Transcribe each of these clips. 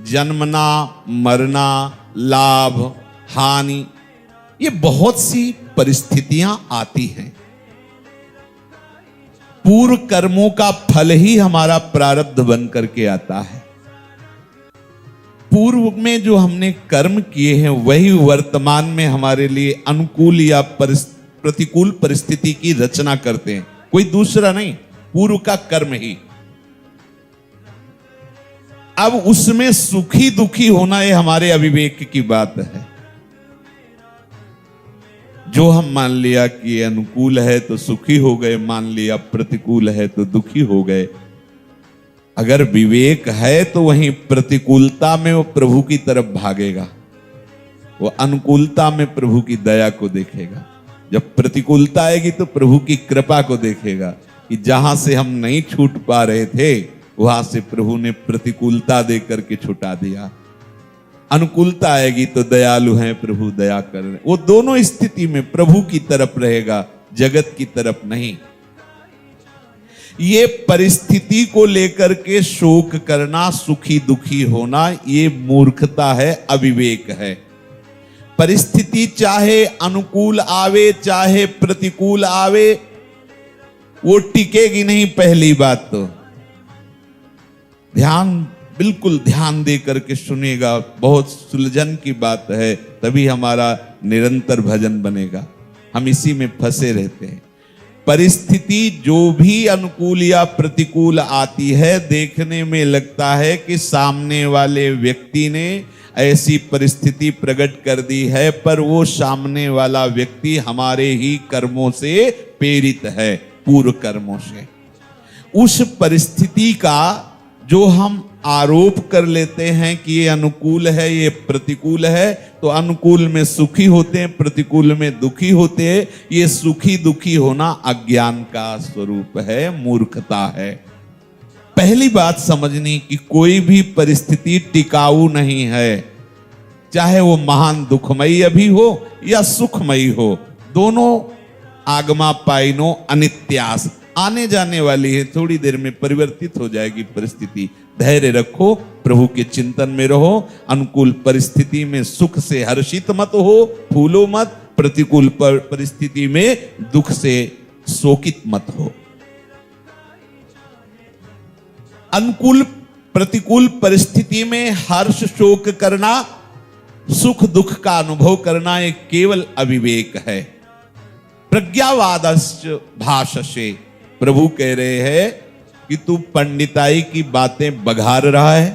जन्मना, मरना, लाभ, हानि, ये बहुत सी परिस्थितियां आती हैं। पूर्व कर्मों का फल ही हमारा प्रारब्ध बन करके आता है। पूर्व में जो हमने कर्म किए हैं वही वर्तमान में हमारे लिए अनुकूल या प्रतिकूल परिस्थिति की रचना करते हैं, कोई दूसरा नहीं, पूर्व का कर्म ही। अब उसमें सुखी दुखी होना ये हमारे अविवेक की बात है। जो हम मान लिया कि अनुकूल है तो सुखी हो गए, मान लिया प्रतिकूल है तो दुखी हो गए। अगर विवेक है तो वहीं प्रतिकूलता में वो प्रभु की तरफ भागेगा, वो अनुकूलता में प्रभु की दया को देखेगा। जब प्रतिकूलता आएगी तो प्रभु की कृपा को देखेगा कि जहां से हम नहीं छूट पा रहे थे वहां से प्रभु ने प्रतिकूलता दे करके छुटा दिया। अनुकूलता आएगी तो दयालु हैं प्रभु, दया कर रहे। वो दोनों स्थिति में प्रभु की तरफ रहेगा, जगत की तरफ नहीं। ये परिस्थिति को लेकर के शोक करना, सुखी दुखी होना, ये मूर्खता है, अविवेक है। परिस्थिति चाहे अनुकूल आवे चाहे प्रतिकूल आवे, वो टिकेगी नहीं। पहली बात तो बिल्कुल ध्यान दे करके सुनिएगा, बहुत सुलझन की बात है, तभी हमारा निरंतर भजन बनेगा। हम इसी में फंसे रहते हैं। परिस्थिति जो भी अनुकूल या प्रतिकूल आती है, देखने में लगता है कि सामने वाले व्यक्ति ने ऐसी परिस्थिति प्रकट कर दी है, पर वो सामने वाला व्यक्ति हमारे ही कर्मों से प्रेरित है, पूर्व कर्मों से। उस परिस्थिति का जो हम आरोप कर लेते हैं कि ये अनुकूल है, ये प्रतिकूल है, तो अनुकूल में सुखी होते हैं, प्रतिकूल में दुखी होते हैं। ये सुखी दुखी होना अज्ञान का स्वरूप है, मूर्खता है। पहली बात समझनी कि कोई भी परिस्थिति टिकाऊ नहीं है, चाहे वो महान दुखमयी अभी हो या सुखमयी हो, दोनों आगमा पाइनो अनित्यास, आने जाने वाली है, थोड़ी देर में परिवर्तित हो जाएगी परिस्थिति। धैर्य रखो, प्रभु के चिंतन में रहो। अनुकूल परिस्थिति में सुख से हर्षित मत हो, फूलो मत। प्रतिकूल परिस्थिति में दुख से शोकित मत हो। अनुकूल प्रतिकूल परिस्थिति में हर्ष शोक करना, सुख दुख का अनुभव करना, ये केवल अविवेक है। प्रज्ञावादश्च भाषसे, प्रभु कह रहे हैं कि तू पंडिताई की बातें बघार रहा है,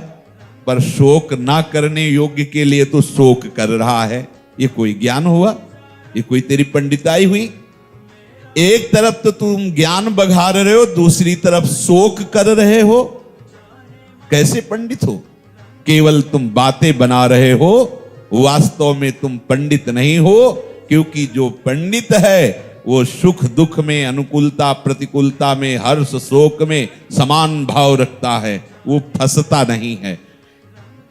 पर शोक ना करने योग्य के लिए तो शोक कर रहा है। ये कोई ज्ञान हुआ? ये कोई तेरी पंडिताई हुई? एक तरफ तो तुम ज्ञान बघार रहे हो, दूसरी तरफ शोक कर रहे हो। कैसे पंडित हो? केवल तुम बातें बना रहे हो, वास्तव में तुम पंडित नहीं हो। क्योंकि जो पंडित है वो सुख दुख में, अनुकूलता प्रतिकूलता में, हर्ष शोक में समान भाव रखता है, वो फंसता नहीं है,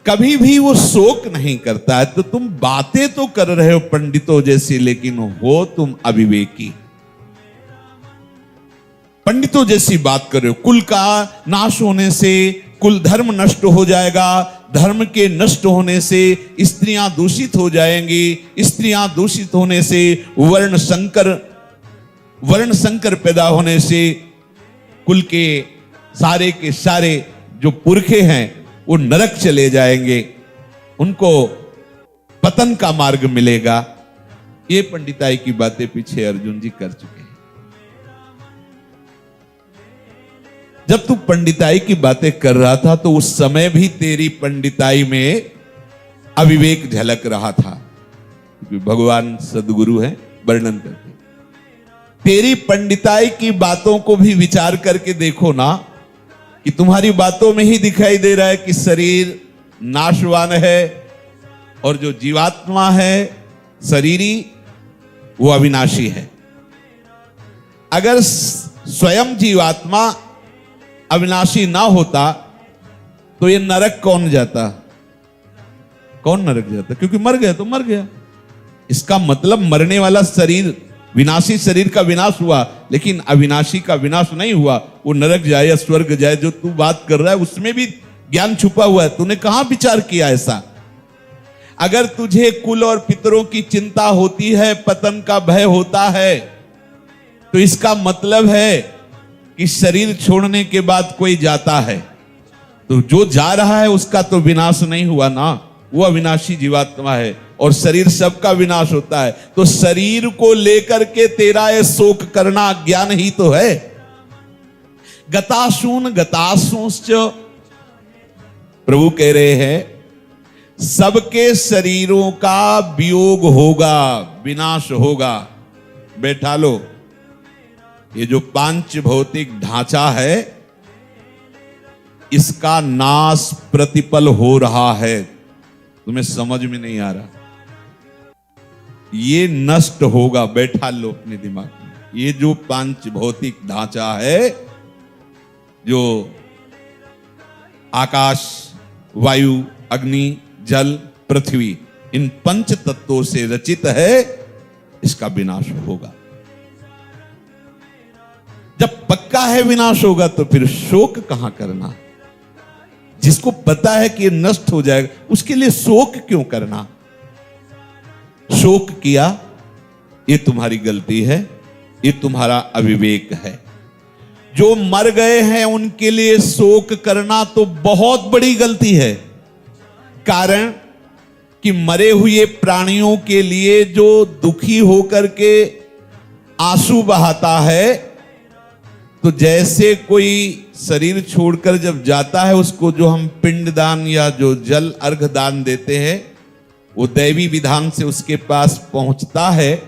कभी भी वो शोक नहीं करता है। तो तुम बातें तो कर रहे हो पंडितों जैसी, लेकिन हो तुम अविवेकी। पंडितों जैसी बात कर रहे हो। कुल का नाश होने से कुल धर्म नष्ट हो जाएगा, धर्म के नष्ट होने से स्त्रियां दूषित हो जाएंगी, स्त्रियां दूषित होने से वर्ण संकर पैदा होने से कुल के सारे जो पुरखे हैं वो नरक चले जाएंगे, उनको पतन का मार्ग मिलेगा। ये पंडिताई की बातें पीछे अर्जुन जी कर चुके हैं। जब तू पंडिताई की बातें कर रहा था तो उस समय भी तेरी पंडिताई में अविवेक झलक रहा था, क्योंकि भगवान सद्गुरु हैं, वर्णन करते। तेरी पंडिताई की बातों को भी विचार करके देखो ना, कि तुम्हारी बातों में ही दिखाई दे रहा है कि शरीर नाशवान है और जो जीवात्मा है शरीरी वो अविनाशी है। अगर स्वयं जीवात्मा अविनाशी ना होता तो ये नरक कौन जाता? कौन नरक जाता? क्योंकि मर गया तो मर गया। इसका मतलब मरने वाला शरीर, विनाशी शरीर का विनाश हुआ, लेकिन अविनाशी का विनाश नहीं हुआ। वो नरक जाए या स्वर्ग जाए, जो तू बात कर रहा है उसमें भी ज्ञान छुपा हुआ है। तूने कहां विचार किया ऐसा? अगर तुझे कुल और पितरों की चिंता होती है, पतन का भय होता है, तो इसका मतलब है कि शरीर छोड़ने के बाद कोई जाता है, तो जो जा रहा है उसका तो विनाश नहीं हुआ ना, वो अविनाशी जीवात्मा है और शरीर सबका विनाश होता है। तो शरीर को लेकर के तेरा ये शोक करना अज्ञान ही तो है। गतासून गतासूंश्च, प्रभु कह रहे हैं सबके शरीरों का वियोग होगा, विनाश होगा। बैठा लो, ये जो पांच भौतिक ढांचा है इसका नाश प्रतिपल हो रहा है। तुम्हें समझ में नहीं आ रहा, ये नष्ट होगा। बैठा लो अपने दिमाग में, ये जो पांच भौतिक ढांचा है, जो आकाश, वायु, अग्नि, जल, पृथ्वी, इन पंच तत्वों से रचित है, इसका विनाश होगा। जब पक्का है विनाश होगा तो फिर शोक कहां करना? जिसको पता है कि ये नष्ट हो जाएगा उसके लिए शोक क्यों करना? शोक किया ये तुम्हारी गलती है, ये तुम्हारा अविवेक है। जो मर गए हैं उनके लिए शोक करना तो बहुत बड़ी गलती है। कारण कि मरे हुए प्राणियों के लिए जो दुखी होकर के आंसू बहाता है, तो जैसे कोई शरीर छोड़कर जब जाता है उसको जो हम पिंडदान या जो जल अर्घ दान देते हैं वो दैवी विधान से उसके पास पहुंचता है,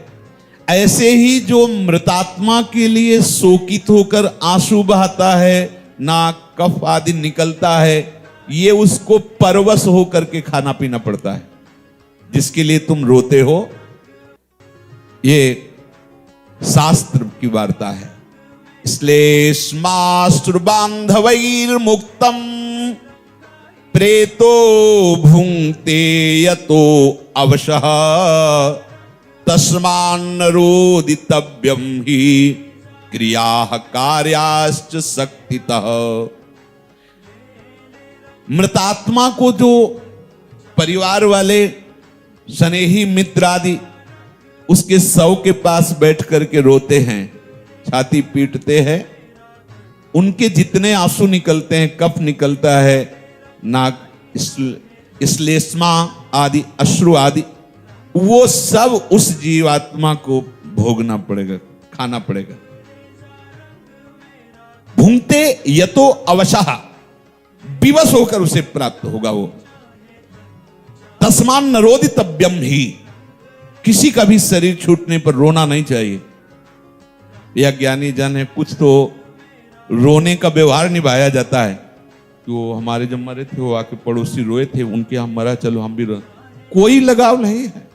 ऐसे ही जो मृतात्मा के लिए शोकित होकर आंसू बहाता है, नाक, कफ आदि निकलता है, ये उसको परवश होकर के खाना पीना पड़ता है। जिसके लिए तुम रोते हो, ये शास्त्र की वार्ता है। श्लेष्माश्रु बांधवैर्मुक्तम प्रेतो भुंक्ते यतो अवशः तस्मान्न रोदितव्यम ही क्रियाः कार्याश्च शक्तितः। मृतात्मा को जो परिवार वाले, स्नेही मित्र आदि उसके शव के पास बैठ करके रोते हैं, छाती पीटते हैं, उनके जितने आंसू निकलते हैं, कफ निकलता है, नाक, श्लेष्मा आदि, अश्रु आदि, वो सब उस जीवात्मा को भोगना पड़ेगा, खाना पड़ेगा। भुंक्ते यतो अवशः, विवश होकर उसे प्राप्त होगा वो। तस्मान नरोदितव्यम ही, किसी का भी शरीर छूटने पर रोना नहीं चाहिए। यह ज्ञानी जन है, कुछ तो रोने का व्यवहार निभाया जाता है। तो हमारे जब मरे थे वो आके पड़ोसी रोए थे, उनके हम मरा, चलो हम भी रो। कोई लगाव नहीं है।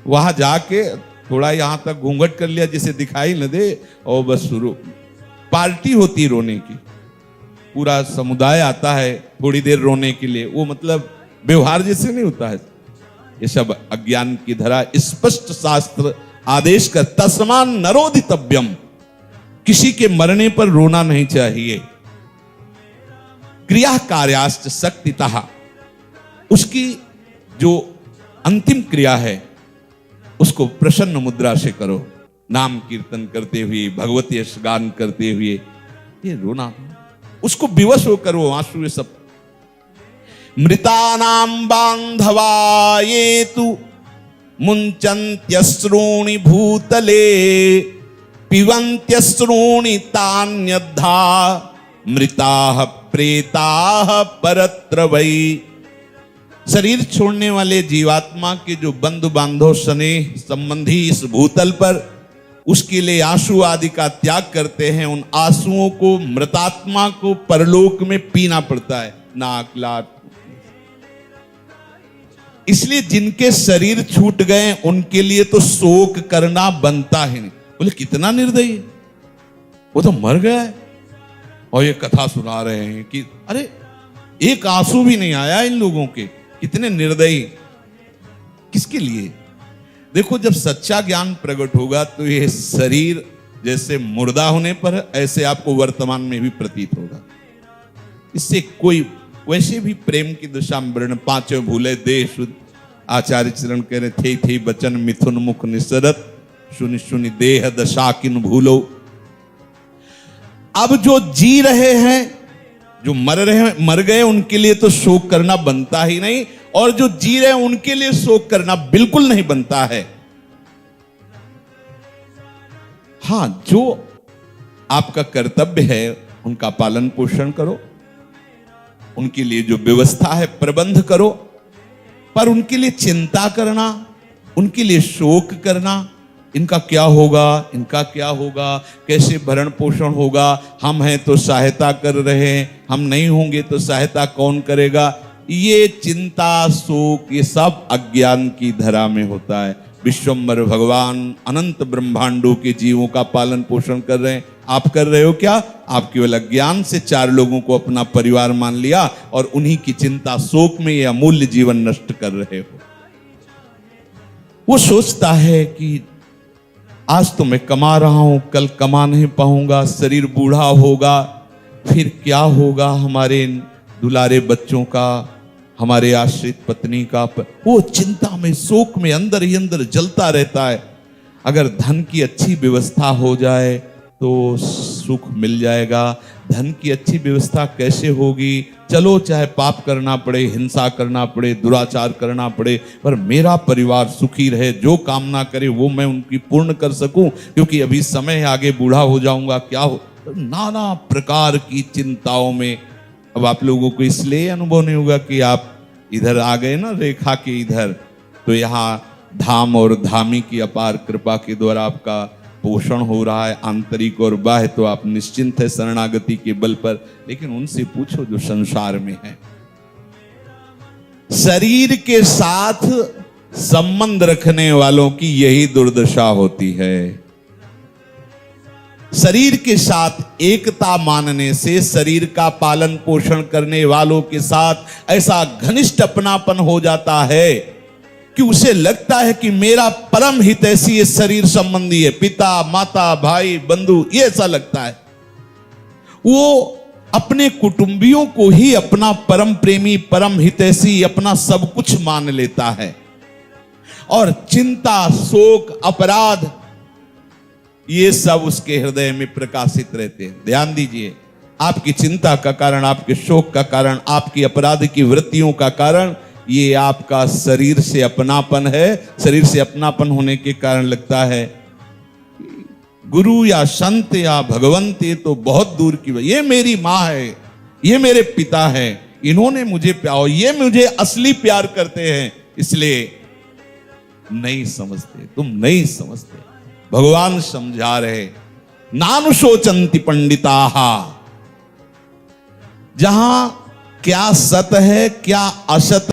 वहां जाके थोड़ा यहां तक घूंघट कर लिया जिसे दिखाई न दे, और बस शुरू पार्टी होती रोने की। पूरा समुदाय आता है थोड़ी देर रोने के लिए, वो मतलब व्यवहार जैसे नहीं होता है। ये सब अज्ञान की धरा। स्पष्ट शास्त्र आदेश कर, तस्मान नरोदितव्यम, किसी के मरने पर रोना नहीं चाहिए। क्रिया कार्याश्च शक्तितः, उसकी जो अंतिम क्रिया है उसको प्रसन्न मुद्रा से करो, नाम कीर्तन करते हुए, भगवती यश गान करते हुए। ये रोना, उसको विवश होकर वो आंसू, ये सब। मृतानां बांधवा ये तु मुंचन्त्यश्रूणि भूतले पिबन्त्यश्रूणि तान्यद्धा मृताः प्रेताः परत्र वै। शरीर छोड़ने वाले जीवात्मा के जो बंधु बांधव, स्नेह संबंधी इस भूतल पर उसके लिए आंसू आदि का त्याग करते हैं, उन आंसुओं को मृतात्मा को परलोक में पीना पड़ता है, नाक, लाट। इसलिए जिनके शरीर छूट गए उनके लिए तो शोक करना बनता ही नहीं। बोले कितना निर्दयी, वो तो मर गया है और ये कथा सुना रहे हैं कि अरे एक आंसू भी नहीं आया इन लोगों के, कितने निर्दयी। किसके लिए? देखो, जब सच्चा ज्ञान प्रकट होगा तो ये शरीर जैसे मुर्दा होने पर ऐसे आपको वर्तमान में भी प्रतीत होगा। इससे कोई वैसे भी प्रेम की दिशा में वर्ण पांचों भूले देह शुद्ध। आचार्य चरण कह रहे थे बचन मिथुन मुख निसरत, सुनि सुनि देह दशा किन भूलो। अब जो जी रहे हैं, जो मर गए, उनके लिए तो शोक करना बनता ही नहीं, और जो जी रहे हैं उनके लिए शोक करना बिल्कुल नहीं बनता है। हां, जो आपका कर्तव्य है उनका पालन पोषण करो, उनके लिए जो व्यवस्था है प्रबंध करो, पर उनके लिए चिंता करना, उनके लिए शोक करना, इनका क्या होगा, इनका क्या होगा, कैसे भरण पोषण होगा, हम हैं तो सहायता कर रहे हैं, हम नहीं होंगे तो सहायता कौन करेगा, ये चिंता शोक ये सब अज्ञान की धरा में होता है। विश्वम्भर भगवान अनंत ब्रह्मांडों के जीवों का पालन पोषण कर रहे हैं, आप कर रहे हो क्या? आप केवल अज्ञान से 4 लोगों को अपना परिवार मान लिया और उन्हीं की चिंता शोक में ये अमूल्य जीवन नष्ट कर रहे हो। वो सोचता है कि आज तो मैं कमा रहा हूं, कल कमा नहीं पाऊंगा, शरीर बूढ़ा होगा, फिर क्या होगा हमारे दुलारे बच्चों का, हमारे आश्रित पत्नी का। वो चिंता में शोक में अंदर ही अंदर जलता रहता है। अगर धन की अच्छी व्यवस्था हो जाए तो सुख मिल जाएगा। धन की अच्छी व्यवस्था कैसे होगी? चलो चाहे पाप करना पड़े, हिंसा करना पड़े, दुराचार करना पड़े, पर मेरा परिवार सुखी रहे, जो कामना करे वो मैं उनकी पूर्ण कर सकूं, क्योंकि अभी समय है, आगे बूढ़ा हो जाऊंगा, क्या हो। तो नाना प्रकार की चिंताओं में। अब आप लोगों को इसलिए अनुभव नहीं होगा कि आप इधर आ गए ना रेखा के इधर, तो यहाँ धाम और धामी की अपार कृपा के द्वारा आपका पोषण हो रहा है, आंतरिक और बाह्य, तो आप निश्चिंत है शरणागति के बल पर। लेकिन उनसे पूछो जो संसार में है, शरीर के साथ संबंध रखने वालों की यही दुर्दशा होती है। शरीर के साथ एकता मानने से, शरीर का पालन पोषण करने वालों के साथ ऐसा घनिष्ठ अपनापन हो जाता है कि उसे लगता है कि मेरा परम हितैषी ये शरीर संबंधी है, पिता माता भाई बंधु, ये ऐसा लगता है। वो अपने कुटुंबियों को ही अपना परम प्रेमी, परम हितैषी, अपना सब कुछ मान लेता है, और चिंता शोक अपराध ये सब उसके हृदय में प्रकाशित रहते हैं। ध्यान दीजिए, आपकी चिंता का कारण, आपके शोक का कारण, आपकी अपराध की वृत्तियों का कारण ये आपका शरीर से अपनापन है। शरीर से अपनापन होने के कारण लगता है गुरु या संत या भगवंत ये तो बहुत दूर की बात, ये मेरी माँ है, ये मेरे पिता है, इन्होंने मुझे प्यार, ये मुझे असली प्यार करते हैं, इसलिए नहीं समझते, तुम नहीं समझते। भगवान समझा रहे, नानुशोचन्ति पंडिताः, जहां क्या सत है क्या असत